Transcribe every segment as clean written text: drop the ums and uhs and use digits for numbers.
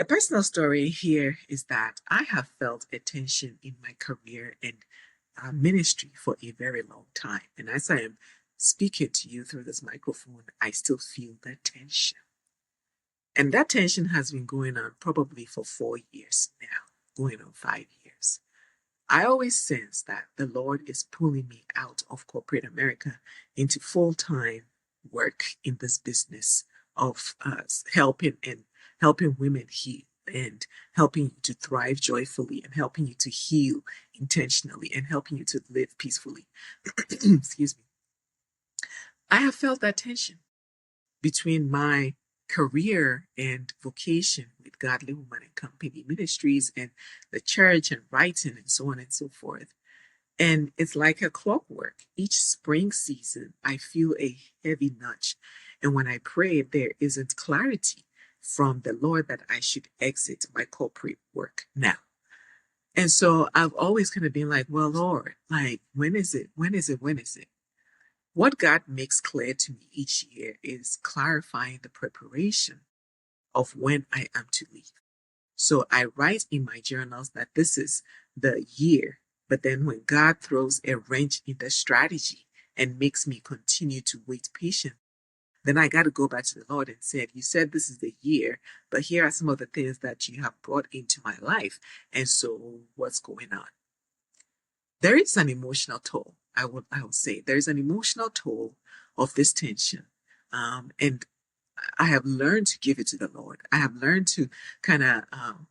A personal story here is that I have felt a tension in my career and ministry for a very long time. And as I am speaking to you through this microphone, I still feel that tension. And that tension has been going on probably for 4 years now, going on 5 years. I always sense that the Lord is pulling me out of corporate America into full time work in this business of helping women heal and helping you to thrive joyfully and helping you to heal intentionally and helping you to live peacefully. Excuse me. I have felt that tension between my career and vocation with Godly Woman and Company Ministries and the church and writing and so on and so forth. And it's like a clockwork. Each spring season, I feel a heavy nudge. And when I pray, there isn't clarity from the Lord that I should exit my corporate work now. And so I've always kind of been like, well, Lord, like, when is it? When is it? When is it? What God makes clear to me each year is clarifying the preparation of when I am to leave. So I write in my journals that this is the year, but then when God throws a wrench in the strategy and makes me continue to wait patiently, then I got to go back to the Lord and say, you said this is the year, but here are some of the things that you have brought into my life. And so what's going on? There is an emotional toll. I will say there is an emotional toll of this tension. And I have learned to give it to the Lord. I have learned to kind of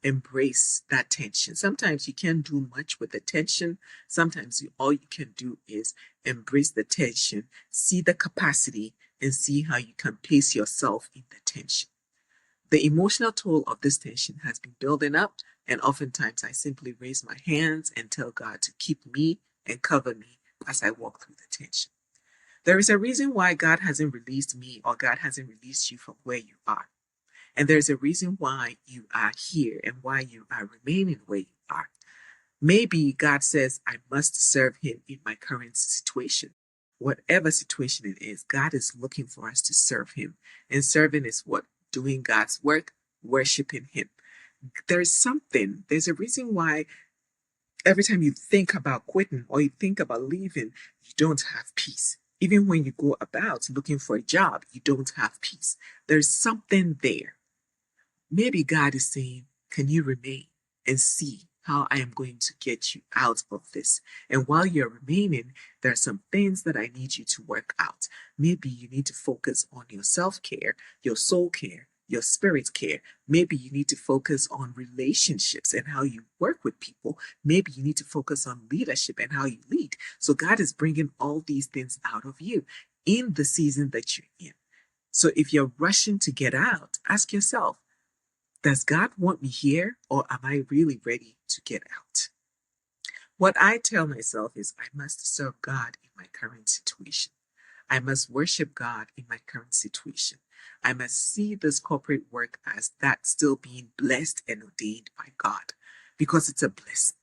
embrace that tension. Sometimes you can't do much with the tension. Sometimes all you can do is embrace the tension, see the capacity, and see how you can pace yourself in the tension. The emotional toll of this tension has been building up, and oftentimes I simply raise my hands and tell God to keep me and cover me as I walk through the tension. There is a reason why God hasn't released me or God hasn't released you from where you are. And there's a reason why you are here and why you are remaining where you are. Maybe God says, I must serve him in my current situation. Whatever situation it is, God is looking for us to serve him. And serving is what? Doing God's work, worshiping him. There's a reason why every time you think about quitting or you think about leaving, you don't have peace. Even when you go about looking for a job, you don't have peace. There's something there. Maybe God is saying, can you remain and see how I am going to get you out of this? And while you're remaining, there are some things that I need you to work out. Maybe you need to focus on your self-care, your soul care, your spirit care. Maybe you need to focus on relationships and how you work with people. Maybe you need to focus on leadership and how you lead. So God is bringing all these things out of you in the season that you're in. So if you're rushing to get out, ask yourself, does God want me here or am I really ready to get out? What I tell myself is I must serve God in my current situation. I must worship God in my current situation. I must see this corporate work as that still being blessed and ordained by God because it's a blessing.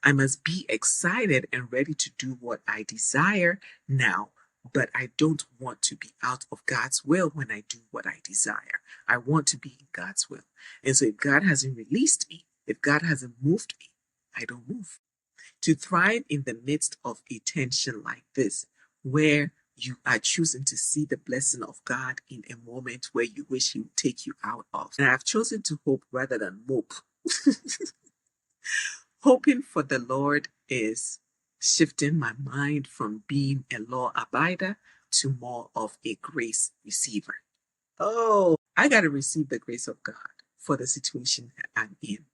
I must be excited and ready to do what I desire now, but I don't want to be out of God's will when I do what I desire. I want to be in God's will. And so if God hasn't released me, if God hasn't moved me, I don't move. To thrive in the midst of a tension like this, where you are choosing to see the blessing of God in a moment where you wish he would take you out of. And I've chosen to hope rather than mope. Hoping for the Lord is shifting my mind from being a law abider to more of a grace receiver. Oh, I got to receive the grace of God for the situation that I'm in.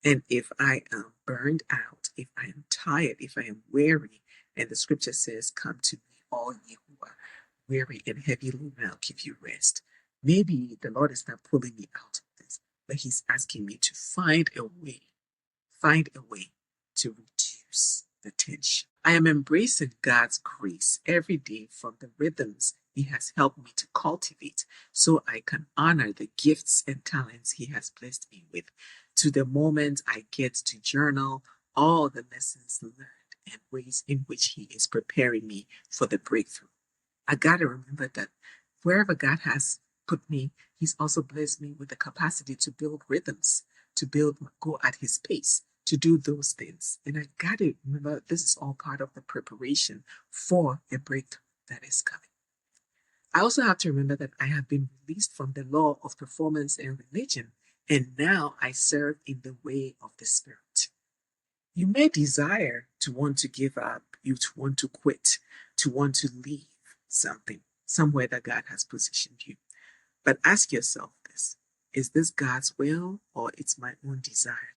And if I am burned out, if I am tired, if I am weary, and the scripture says, come to me, all you who are weary and heavy laden, I'll give you rest. Maybe the Lord is not pulling me out of this, but he's asking me to find a way to reduce the tension. I am embracing God's grace every day from the rhythms he has helped me to cultivate so I can honor the gifts and talents he has blessed me with, to the moment I get to journal all the lessons learned and ways in which he is preparing me for the breakthrough. I got to remember that wherever God has He's also blessed me with the capacity to build rhythms, go at his pace, to do those things. And I got to remember this is all part of the preparation for a breakthrough that is coming. I also have to remember that I have been released from the law of performance and religion, and now I serve in the way of the Spirit. You may desire to want to give up, you to want to quit, to want to leave something, somewhere that God has positioned you. But ask yourself this: is this God's will or it's my own desire